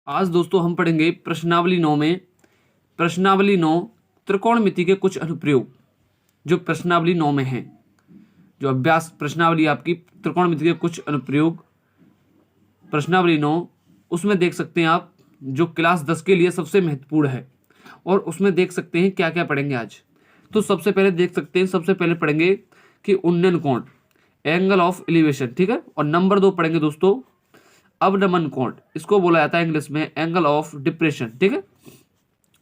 आज दोस्तों हम पढ़ेंगे प्रश्नावली 9 में प्रश्नावली 9 त्रिकोणमिति के कुछ अनुप्रयोग जो प्रश्नावली 9 में है। जो अभ्यास प्रश्नावली आपकी त्रिकोणमिति के कुछ अनुप्रयोग प्रश्नावली 9 उसमें देख सकते हैं आप, जो क्लास 10 के लिए सबसे महत्वपूर्ण है और उसमें देख सकते हैं क्या क्या पढ़ेंगे आज। तो सबसे पहले देख सकते हैं, सबसे पहले पढ़ेंगे कि उन्नयन कोण, एंगल ऑफ एलिवेशन, ठीक है। और नंबर 2 पढ़ेंगे दोस्तों अवनमन कोण, इसको बोला जाता है इंग्लिश में एंगल ऑफ डिप्रेशन, ठीक है।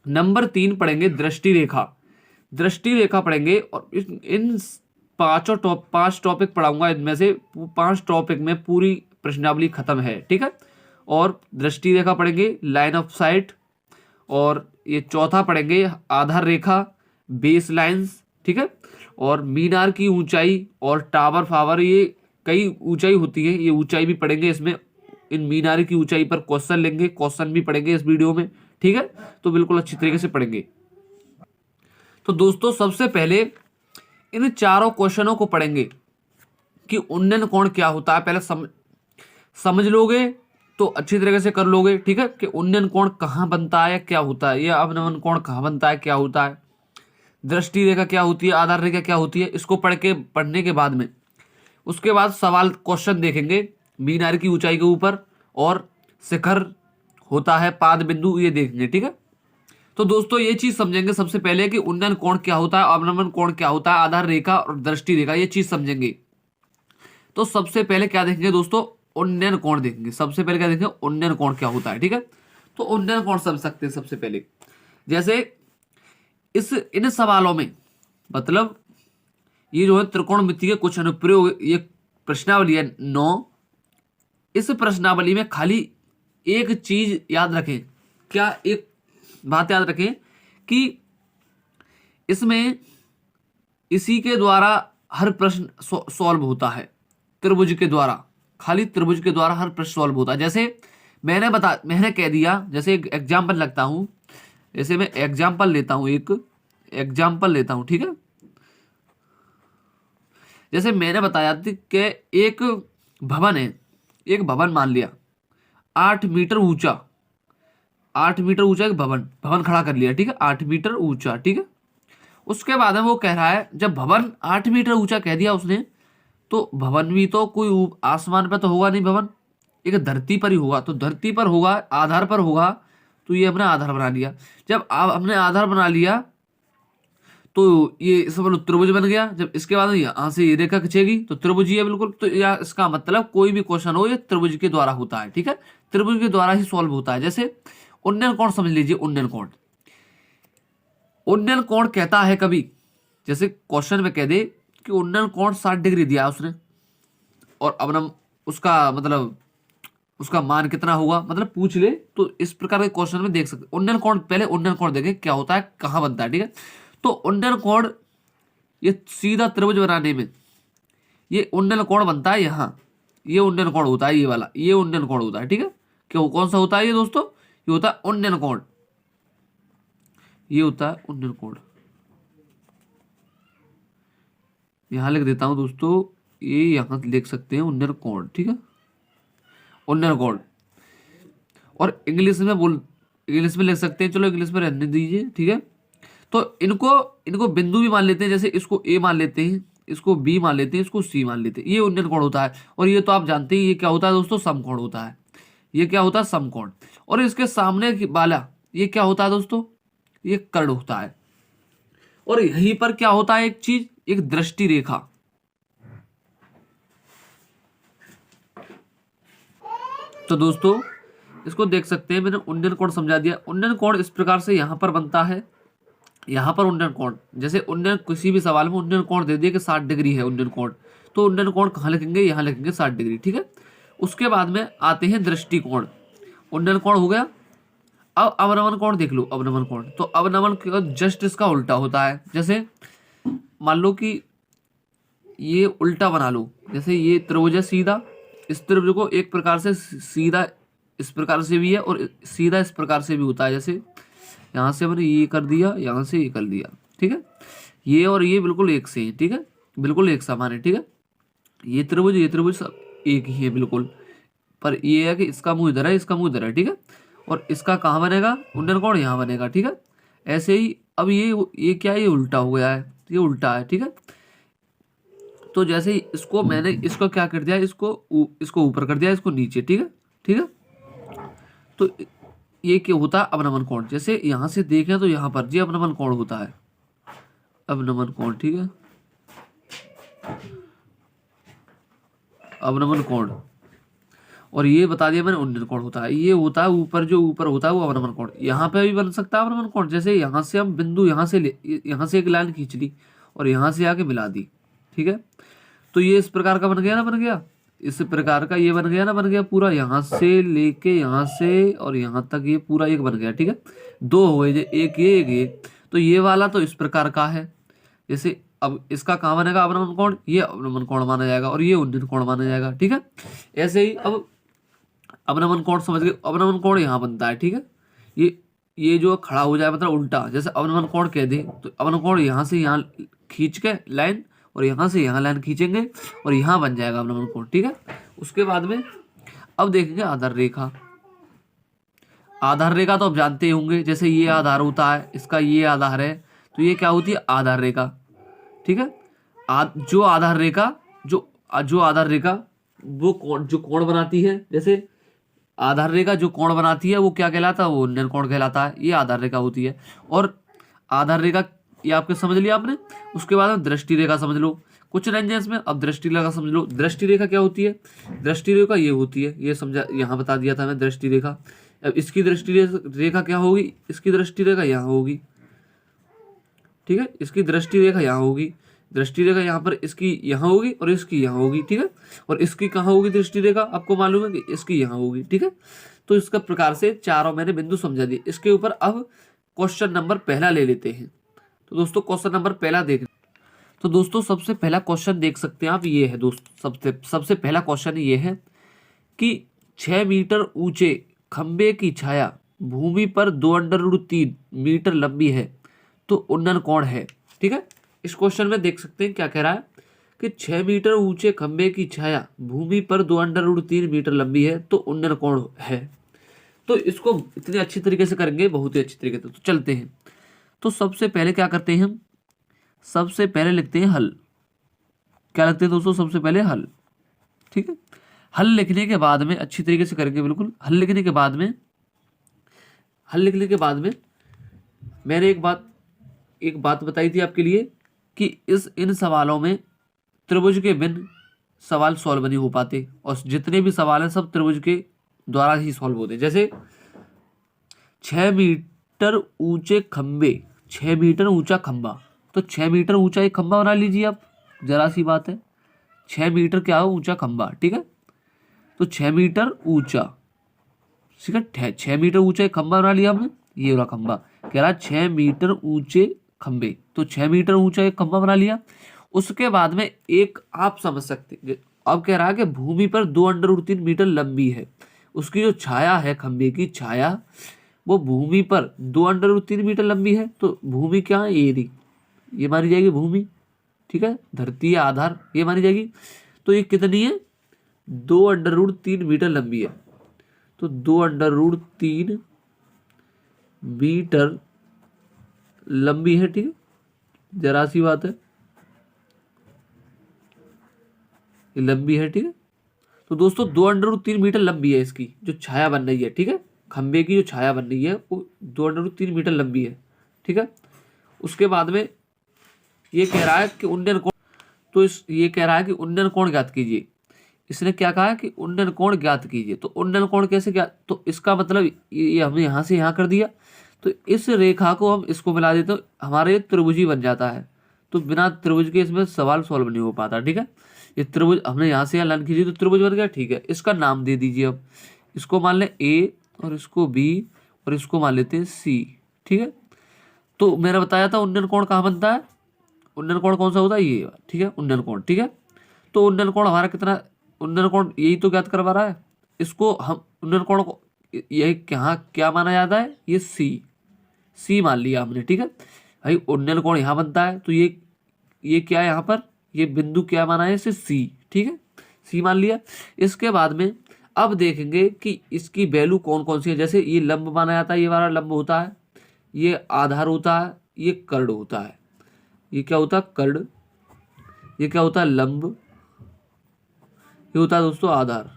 नंबर 3 पढ़ेंगे दृष्टि रेखा, दृष्टि रेखा पढ़ेंगे। और इन पांच टॉपिक पढ़ाऊंगा, इनमें से 5 टॉपिक में पूरी प्रश्नावली खत्म है, ठीक है। और दृष्टि रेखा पढ़ेंगे, लाइन ऑफ साइट, और ये चौथा पढ़ेंगे आधार रेखा, बेस लाइन्स, ठीक है। और मीनार की ऊंचाई और टावर फावर, ये कई ऊंचाई होती है, ये ऊंचाई भी पढ़ेंगे। इसमें इन मीनार की ऊंचाई पर क्वेश्चन लेंगे, क्वेश्चन भी पढ़ेंगे इस वीडियो में, ठीक है। तो बिल्कुल अच्छी तरीके से पढ़ेंगे। तो दोस्तों सबसे पहले इन चारों क्वेश्चनों को पढ़ेंगे कि उन्नयन कोण क्या होता है। पहले समझ लोगे तो अच्छी तरीके से कर लोगे, ठीक है, कि उन्नयन कोण कहाँ बनता है, क्या होता है, या अवनमन कोण कहाँ बनता है, क्या होता है, दृष्टि रेखा क्या होती है, आधार रेखा क्या होती है। इसको पढ़ने के बाद में उसके बाद सवाल क्वेश्चन देखेंगे मीनार की ऊंचाई के ऊपर, और शिखर होता है पाद बिंदु, ये देखेंगे, ठीक है। तो दोस्तों ये चीज समझेंगे सबसे पहले कि उन्नयन कोण क्या होता है, अवनमन कोण क्या होता है, आधार रेखा और दृष्टि रेखा, ये चीज समझेंगे। तो सबसे पहले क्या देखेंगे दोस्तों, उन्नयन कोण देखेंगे। सबसे पहले क्या देखेंगे, उन्नयन कोण क्या होता है, ठीक है। तो उन्नयन कोण समझ सकते हैं सबसे पहले। जैसे इन सवालों में, मतलब ये जो है त्रिकोणमिति के कुछ अनुप्रयोग, ये प्रश्नावली है 9। इस प्रश्नावली में खाली एक चीज याद रखें, क्या एक बात याद रखें कि इसमें इसी के द्वारा हर प्रश्न सॉल्व होता है, त्रिभुज के द्वारा, खाली त्रिभुज के द्वारा हर प्रश्न सॉल्व होता है। जैसे मैंने कह दिया, जैसे एक एग्जाम्पल लगता हूं, जैसे मैं एग्जाम्पल लेता हूं, एक एग्जाम्पल लेता हूं, ठीक है। जैसे मैंने बताया था कि एक भवन है, एक भवन मान लिया 8 मीटर ऊंचा, 8 मीटर ऊंचा एक भवन खड़ा कर लिया, ठीक है, 8 मीटर ऊंचा, ठीक है। उसके बाद में वो कह रहा है, जब भवन 8 मीटर ऊंचा कह दिया उसने, तो भवन भी तो कोई आसमान पे तो होगा नहीं, भवन एक धरती पर ही होगा। तो धरती पर होगा, आधार पर होगा, तो ये हमने आधार बना लिया। जब हमने आधार बना लिया तो ये समझ लो त्रिभुज बन गया। जब इसके बाद यहाँ से ये रेखा खींचेगी तो त्रिभुज ही है बिल्कुल। तो या इसका मतलब कोई भी क्वेश्चन हो ये त्रिभुज के द्वारा होता है, ठीक है, त्रिभुज के द्वारा ही सॉल्व होता है। जैसे उन्नयन कोण समझ लीजिए, उन्नयन कोण, उन्नयन कोण कहता है कभी, जैसे क्वेश्चन में कह दे कि उन्नयन कोण 60 डिग्री दिया उसने, और अब हम उसका मतलब उसका मान कितना होगा, मतलब पूछ ले, तो इस प्रकार के क्वेश्चन में देख सकते उन्नयन कोण। पहले उन्नयन कोण देखें क्या होता है, कहाँ बनता है, ठीक है। तो उन्नयन कोण ये सीधा त्रिभुज बनाने में ये उन्नयन कोण बनता है यहाँ, ये उन्नयन कोण होता है, ये वाला ये उन्नयन कोण होता है, ठीक है। क्यों, कौन सा होता है ये दोस्तों, ये होता है उन्नयन कोण, ये होता है उन्नयन कोण। यहां लिख देता हूं दोस्तों, ये यहां लिख सकते हैं उन्नयन कोण, ठीक है, उन्नयन कोण। और इंग्लिश में लिख सकते हैं, चलो इंग्लिश में रहने दीजिए, ठीक है। तो इनको बिंदु भी मान लेते हैं, जैसे इसको ए मान लेते हैं, इसको बी मान लेते हैं, इसको सी मान लेते हैं, ये उन्नयन कोण होता है। और ये तो आप जानते हैं ये क्या होता है दोस्तों, समकोण होता है। ये क्या होता है, समकोण। और इसके सामने वाला ये क्या होता है दोस्तों, ये कर्ण होता है। और यहीं पर क्या होता है, एक चीज, एक दृष्टि रेखा। तो दोस्तों इसको देख सकते हैं, मैंने उन्नयन कोण समझा दिया। उन्नयन कोण इस प्रकार से यहां पर बनता है, यहां पर उन्नयन कोण, जैसे उन्नयन किसी भी सवाल में उन्नयन कोण दे दिए कि 60 डिग्री है उन्नयन कोण, तो उन्नयन कोण कहां लिखेंगे, यहां लिखेंगे 60 डिग्री, ठीक है। उसके बाद में आते हैं दृष्टि कोण, उन्नयन कोण हो गया। अब अवनमन कोण देख लो, अवनमन कोण, तो अवनमन जस्ट इसका उल्टा होता है। जैसे मान लो कि ये उल्टा बना लो, जैसे ये त्रिभुज है सीधा, इस त्रिभुज को एक प्रकार से सीधा इस प्रकार से भी है और सीधा इस प्रकार से भी होता है। जैसे यहाँ से मैंने ये कर दिया, यहाँ से ये कर दिया, ठीक है। ये और ये बिल्कुल एक से है, ठीक है, बिल्कुल एक समान है, ठीक है। ये त्रिभुज सब एक ही है बिल्कुल, पर ये है कि इसका मुंह इधर है, इसका मुंह इधर है, ठीक है। और इसका कहाँ बनेगा, उन्नन कोण यहाँ बनेगा, ठीक है। ऐसे ही अब ये क्या है, ये उल्टा हो गया है, ये उल्टा है, ठीक है। तो जैसे ही इसको मैंने इसको क्या कर दिया, इसको ऊपर कर दिया, इसको नीचे, ठीक है, ठीक है। तो ये क्या होता है, अवनमन कोण। जैसे यहां से देखें तो यहां पर जी अवनमन कोण होता है, अवनमन कोण, ठीक है, अवनमन कोण। और ये बता दिया मैंने उन्नन कोण होता है, ये होता है ऊपर, जो ऊपर होता है वो अवनमन कोण। यहाँ पे भी बन सकता है अवनमन कोण। जैसे यहाँ से हम बिंदु यहाँ से एक लाइन खींच ली और यहाँ से आके मिला दी, ठीक है। तो ये इस प्रकार का बन गया ना, बन गया इस प्रकार का, ये बन गया ना, बन गया पूरा, यहाँ से लेके यहाँ से और यहाँ तक ये पूरा एक बन गया, ठीक है। दो हो गए, एक ये एक ये। तो ये वाला तो इस प्रकार का है। जैसे अब इसका कहाँ बनेगा अवनमन कोण, ये अवनमन कोण माना जाएगा और ये उन्नन कोण माना जाएगा, ठीक है। ऐसे ही अब अवनमन कोण समझ गए, अवनमन कोण यहाँ बनता है, ठीक है। ये जो खड़ा हो जाए मतलब उल्टा, जैसे अवनमन कोण कह दे तो अवनमन कोण यहाँ से यहाँ खींच के लाइन और यहाँ से यहाँ लाइन खींचेंगे और यहाँ बन जाएगा अवनमन कोण, ठीक है। उसके बाद में अब देखेंगे आधार रेखा। आधार रेखा तो आप जानते होंगे, जैसे ये आधार होता है, इसका ये आधार है, तो ये क्या होती है, आधार रेखा, ठीक है। जो आधार रेखा जो आधार रेखा वो जो कोण बनाती है, जैसे आधार रेखा जो कोण बनाती है वो क्या कहलाता है, वो उन्नन कोण कहलाता है, ये आधार रेखा होती है। और आधार रेखा ये आपके समझ लिया आपने। उसके बाद में दृष्टि रेखा समझ लो, कुछ नहीं है इसमें। अब दृष्टि रेखा समझ लो। दृष्टि रेखा क्या होती है, दृष्टि रेखा ये होती है, ये समझा, यहाँ बता दिया था मैं दृष्टि रेखा। अब इसकी दृष्टि रेखा क्या होगी, इसकी दृष्टि रेखा यहाँ होगी, ठीक है। इसकी दृष्टि रेखा यहाँ होगी, दृष्टि रेखा यहाँ पर इसकी यहाँ होगी और इसकी यहाँ होगी, ठीक है। और इसकी कहाँ होगी दृष्टि रेखा, आपको मालूम है कि इसकी यहाँ होगी, ठीक है। तो इसका प्रकार से चारों मैंने बिंदु समझा दिए। इसके ऊपर अब क्वेश्चन नंबर पहला ले लेते हैं। तो दोस्तों क्वेश्चन नंबर पहला देख, तो दोस्तों सबसे पहला क्वेश्चन देख सकते हैं आप, ये है दोस्तों, सबसे पहला क्वेश्चन ये है कि 6 मीटर ऊंचे खंबे की छाया भूमि पर 2√3 मीटर लंबी है तो उन्नन कोण है, ठीक है। इस क्वेश्चन में देख सकते हैं क्या कह रहा है कि 6 मीटर ऊंचे खंबे की छाया भूमि पर 2√3 मीटर लंबी है तो उन्नन कोण है। तो इसको इतने अच्छी तरीके से करेंगे, बहुत ही अच्छी तरीके से। तो चलते हैं। तो सबसे पहले क्या करते हैं हम, सबसे पहले लिखते हैं हल। क्या लिखते हैं दोस्तों, सबसे पहले हल, ठीक है। हल लिखने के बाद में अच्छी तरीके से करेंगे, बिल्कुल। हल लिखने के बाद में मैंने एक बात बताई थी आपके लिए कि इन सवालों में त्रिभुज के बिन सवाल सॉल्व नहीं हो पाते, और जितने भी सवाल हैं सब त्रिभुज के द्वारा ही सॉल्व होते हैं। जैसे 6 मीटर ऊंचे खंबे, 6 मीटर ऊंचा खंबा, तो 6 मीटर ऊंचा एक खंबा बना लीजिए आप, जरा सी बात है। 6 मीटर क्या हो, ऊंचा खंबा, ठीक है। तो 6 मीटर ऊंचा, ठीक है, 6 मीटर ऊंचा एक खंबा बना लिया हमने, ये वाला खंबा कह रहा है 6 मीटर ऊंचे खंबे, तो 6 मीटर ऊंचा एक खंबा बना लिया। उसके बाद में एक आप समझ सकते, अब कह रहा है कि भूमि पर 2√3 मीटर लंबी है, उसकी जो छाया है, खंबे की छाया, वो भूमि पर 2√3 मीटर लंबी है। तो भूमि क्या है, ये मानी जाएगी भूमि, ठीक है, धरती या आधार, ये मानी जाएगी। तो ये कितनी है, 2√3 मीटर लंबी है। तो 2√3 मीटर लंबी है, ठीक है, जरा सी बात है, ये लंबी है, ठीक है। तो दोस्तों 2√3 मीटर लंबी है इसकी जो छाया बन रही है, ठीक है। खंबे की जो छाया बन रही है वो 2√3 मीटर लंबी है, ठीक है। उसके बाद में ये कह रहा है कि उन्नन कोण, तो ये कह रहा है कि उन्नन कोण ज्ञात कीजिए। इसने क्या कहा है कि उन्नन कोण ज्ञात कीजिए। तो उन्नन कोण कैसे ज्ञात, तो इसका मतलब ये हमने यहाँ से यहाँ कर दिया, तो इस रेखा को हम इसको मिला देते तो हमारे त्रिभुज ही बन जाता है। तो बिना त्रिभुज के इसमें सवाल सॉल्व नहीं हो पाता, ठीक है। ये त्रिभुज हमने यहाँ से यहाँ लाइन खींची तो त्रिभुज बन गया, ठीक है। इसका नाम दे दीजिए अब, इसको मान लें ए और इसको बी और इसको मान लेते हैं सी, ठीक है। तो मैंने बताया था उन्नन कोण कहाँ बनता है, उन्नन कोण कौन सा होता है, ये, ठीक है, उन्नन कोण, ठीक है। तो उन्नन कोण हमारा कितना, उन्नन कोण यही तो ज्ञात करवा रहा है। इसको हम उन्नन कोण को यही क्या माना जाता है, ये सी मान लिया हमने, ठीक है भाई। उन्नन कोण यहाँ बनता है, तो ये क्या है यहाँ पर, ये बिंदु क्या माना है, इसे सी, ठीक है, सी मान लिया। इसके बाद में अब देखेंगे कि इसकी वैल्यू कौन कौन सी है। जैसे ये लंब माना जाता है, ये हमारा लंब होता है, ये आधार होता है, ये कर्ण होता है। ये क्या होता है? कर्ण। ये क्या होता है? लंब। ये होता है दोस्तों आधार।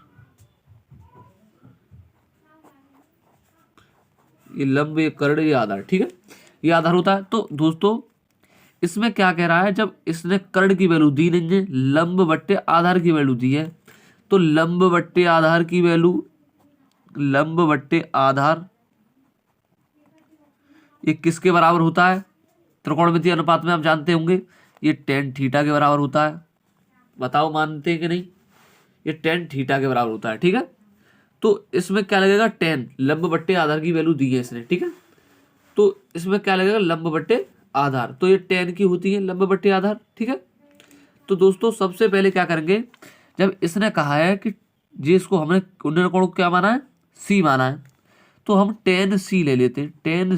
ये लंब, ये कर्ण, ये आधार। ठीक है, ये आधार होता है। तो दोस्तों इसमें क्या कह रहा है, जब इसने कर्ण की वैल्यू दी नहीं है, लंब बट्टे आधार की वैल्यू दी है, तो लंब बट्टे आधार की वैल्यू, लंब बट्टे आधार ये किसके बराबर होता है? त्रिकोणमितीय अनुपात में आप जानते होंगे, ये tan थीटा के बराबर होता है। बताओ मानते हैं कि नहीं? ये tan थीटा के बराबर होता है। ठीक है, तो इसमें क्या लगेगा? tan, लंब बट्टे आधार की वैल्यू दी है इसने। ठीक है, तो इसमें क्या लगेगा? लंब बट्टे आधार। तो ये tan की होती है लंब बट्टे आधार। ठीक है, तो दोस्तों सबसे पहले क्या करेंगे, जब इसने कहा है कि जी इसको हमने उन्नयन कोण को क्या माना है? c माना है, तो हम tan c ले लेते हैं। tan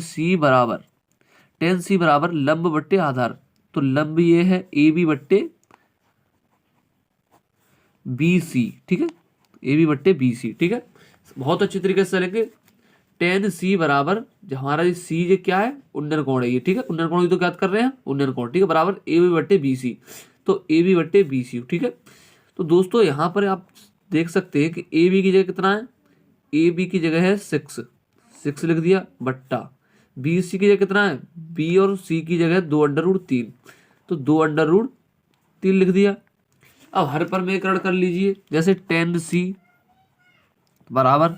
c बराबर लंब बट्टे आधार। तो लंब ये है AB बट्टे BC। ठीक है, AB बट्टे BC। ठीक है, बहुत अच्छी तरीके से चलेंगे। tan c बराबर, जो हमारा ये c ये क्या है? उन्नयन कोण है ये। ठीक है, उन्नयन कोण तो ज्ञात कर रहे हैं, उन्नयन कोण। ठीक है, बराबर AB बट्टे BC। तो AB बट्टे BC। ठीक है, तो दोस्तों यहाँ पर आप देख सकते हैं कि AB की जगह कितना है? AB की जगह है 6 लिख दिया, बट्टा BC की जगह कितना है? B और C की जगह 2√3, तो 2√3 लिख दिया। अब हर पर मेकरण कर लीजिए। जैसे tan c बराबर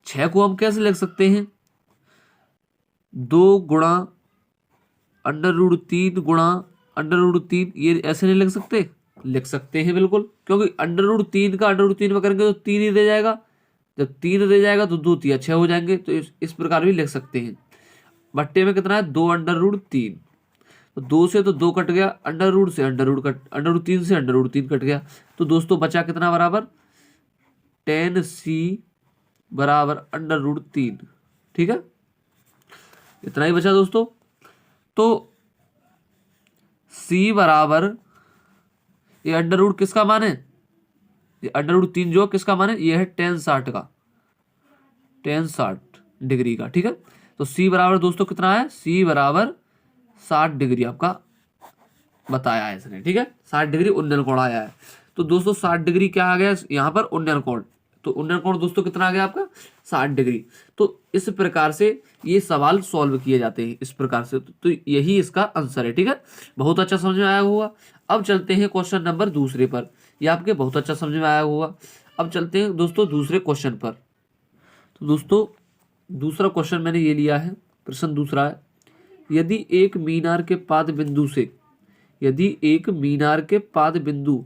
6 को हम कैसे लिख सकते हैं? 2 गुणा √3 गुणा √3। ये ऐसे नहीं लिख सकते? लिख सकते हैं बिल्कुल, क्योंकि √3 का √3 में करेंगे तो 3 ही रह जाएगा। जब 3 रह जाएगा तो 2 3 6 हो जाएंगे। तो इस प्रकार भी लिख सकते हैं। बट्टे में कितना है? 2√3। तो 2 से तो 2 कट गया, √ से √3 से √3 कट गया। तो दोस्तों बचा कितना बराबर? tan c बराबर √3। ठीक है, इतना ही बचा दोस्तों। तो c बराबर, ये अंडर किसका मान है? ये √3 जो किसका मान है? ये है tan 60 का, tan 60 डिग्री का। ठीक है, तो c बराबर दोस्तों कितना है? c बराबर 60 डिग्री आपका बताया है इसने। ठीक है, 60 डिग्री उन्नयन कोण आया है। तो दोस्तों 60 डिग्री क्या आ गया यहाँ पर? उन्नयन कोण। तो उन्नयन कोण दोस्तों कितना आ गया आपका? 60 डिग्री। तो इस प्रकार से ये सवाल सॉल्व किए जाते हैं, इस प्रकार से। तो यही इसका आंसर है। ठीक है, बहुत अच्छा समझ में आया होगा। अब चलते हैं क्वेश्चन नंबर दूसरे पर। ये आपके बहुत अच्छा समझ में आया होगा। अब चलते हैं दोस्तों दूसरे क्वेश्चन पर। तो दोस्तों दूसरा क्वेश्चन मैंने ये लिया है, प्रश्न दूसरा है, यदि एक मीनार के पाद बिंदु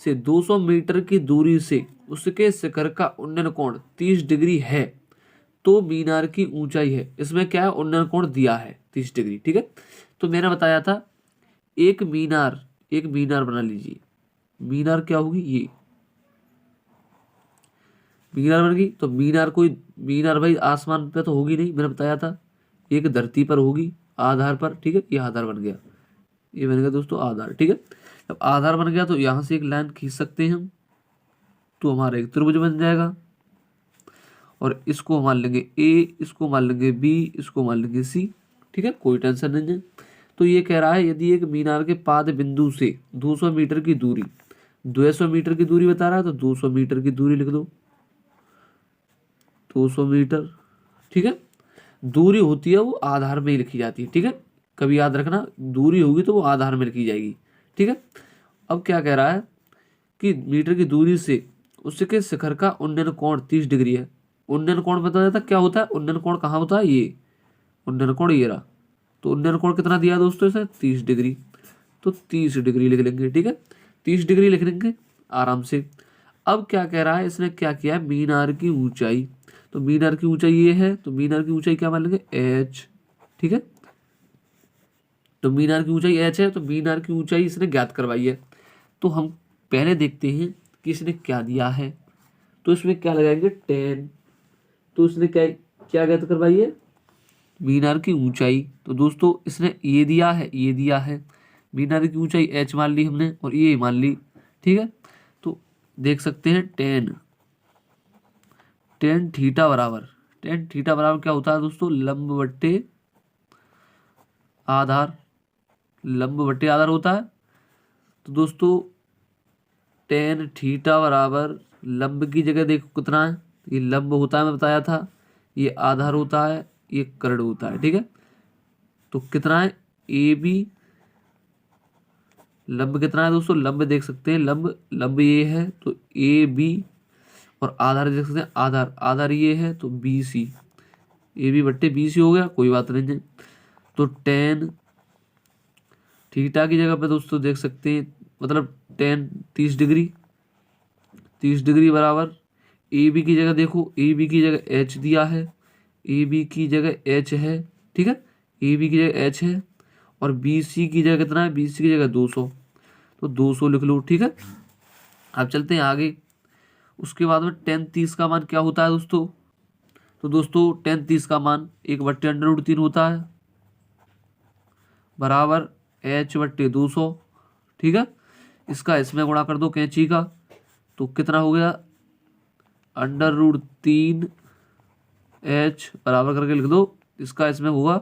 से 200 मीटर की दूरी से उसके शिखर का उन्नयन कोण 30 डिग्री है, तो मीनार की ऊंचाई है। इसमें क्या है? उन्नयन कोण दिया है 30 डिग्री। ठीक है, तो मैंने बताया था एक मीनार बना लीजिए। मीनार क्या होगी? ये मीनार बन गई। तो मीनार भाई आसमान पे तो होगी नहीं, मैंने बताया था, एक धरती पर होगी, आधार पर। ठीक है, ये आधार बन गया, ये बन गया दोस्तों आधार। ठीक है, जब आधार बन गया तो यहां से एक लाइन खींच सकते हैं हम, तो हमारा एक त्रिभुज बन जाएगा। और इसको मान लेंगे ए, इसको मान लेंगे बी, इसको मान लेंगे सी। ठीक है, कोई टेंशन नहीं है। तो ये कह रहा है यदि एक मीनार के पाद बिंदु से 200 मीटर की दूरी, 200 मीटर की दूरी बता रहा है, तो 200 मीटर की दूरी लिख दो, 200 मीटर। ठीक है, दूरी होती है वो आधार में ही लिखी जाती है। ठीक है, कभी याद रखना, दूरी होगी तो वो आधार में लिखी जाएगी। ठीक है, अब क्या कह रहा है कि मीटर की दूरी से उसके शिखर का उन्नयन कोण 30 डिग्री है। उन्नयन कोण बताया जाता क्या होता है? उन्नयन कोण कहाँ होता है? ये उन्नयन कोण ये रहा। तो उन्नयन कोण कितना दिया दोस्तों इसे? 30 डिग्री। तो 30 डिग्री लिख लेंगे। ठीक है, 30 डिग्री लिख लेंगे आराम से। अब क्या कह रहा है, इसने क्या किया है? मीनार की ऊंचाई, तो मीनार की ऊंचाई ये है, तो मीनार की ऊंचाई क्या मान लेंगे? h। ठीक है, तो मीनार की ऊंचाई h है, तो मीनार की ऊंचाई इसने ज्ञात करवाई है। तो हम पहले देखते हैं कि इसने क्या दिया है। तो इसमें क्या लगाएंगे? tan। तो इसने क्या क्या ज्ञात करवाई है? मीनार की ऊंचाई। तो दोस्तों इसने ये दिया है, मीनार की ऊंचाई h मान ली हमने और ये मान ली। ठीक है, तो देख सकते हैं tan टेन थीटा बराबर क्या होता है दोस्तों, लंब बट्टे आधार होता है। तो दोस्तों टेन थीटा बराबर लंब की जगह देखो कितना है, ये लंब होता है मैं बताया था, ये आधार होता है, ये कर्ण होता है, ठीक है। तो कितना है ए बी, लंब कितना है दोस्तों, लंब देख सकते हैं, लंब ये है तो ए बी, और आधार देख सकते हैं, आधार ये है तो बी सी, ए बी बट्टे बी सी हो गया, कोई बात नहीं है। तो टेन थीटा की जगह पे दोस्तों देख सकते हैं, मतलब टेन 30 डिग्री बराबर ए बी की जगह देखो, ए बी की जगह एच दिया है, ए बी की जगह एच है, ठीक है, ए बी की जगह एच है, और बी सी की जगह कितना है, बी सी की जगह 200, तो 200 लिख लो, ठीक है। अब चलते हैं आगे। उसके बाद में टेन 30 का मान क्या होता है दोस्तों, तो दोस्तों टेन 30 का मान 1/√3 होता है, बराबर h/200, ठीक है। इसका इसमें गुणा कर दो कैंची का, तो कितना हो गया, √3 h बराबर करके लिख दो, इसका इसमें होगा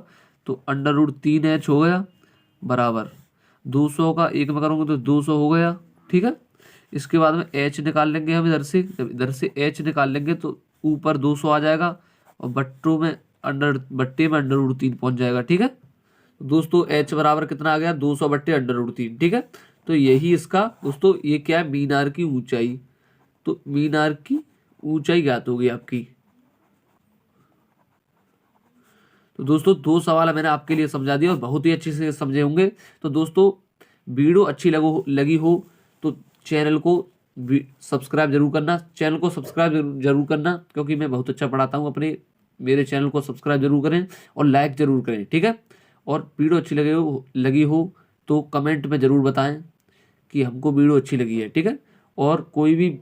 तो √3 h हो गया, बराबर 200 का एक में करूँगा तो 200 हो गया, ठीक है। इसके बाद में h निकाल लेंगे हम इधर से, जब इधर से h निकाल लेंगे तो ऊपर 200 आ जाएगा, और बट्टे में √3 पहुंच जाएगा, ठीक है। तो दोस्तों h बराबर कितना आ गया, 200/√3, ठीक है। तो यही इसका दोस्तों, ये क्या है, मीनार की ऊंचाई। तो मीनार की ऊंचाई ज्ञात होगी आपकी। तो दोस्तों 2 सवाल मैंने आपके लिए समझा दिया और बहुत ही अच्छे से समझे होंगे। तो दोस्तों वीडियो अच्छी लगी हो तो चैनल को सब्सक्राइब जरूर करना, जरूर करना, क्योंकि मैं बहुत अच्छा पढ़ाता हूँ। मेरे चैनल को सब्सक्राइब जरूर करें और लाइक जरूर करें, ठीक है। और वीडियो अच्छी लगी हो तो कमेंट में ज़रूर बताएं कि हमको वीडियो अच्छी लगी है, ठीक है। और कोई भी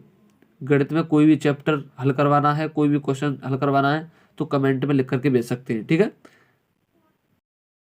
गणित में कोई भी चैप्टर हल करवाना है, कोई भी क्वेश्चन हल करवाना है तो कमेंट में लिख करके भेज सकते हैं, ठीक है।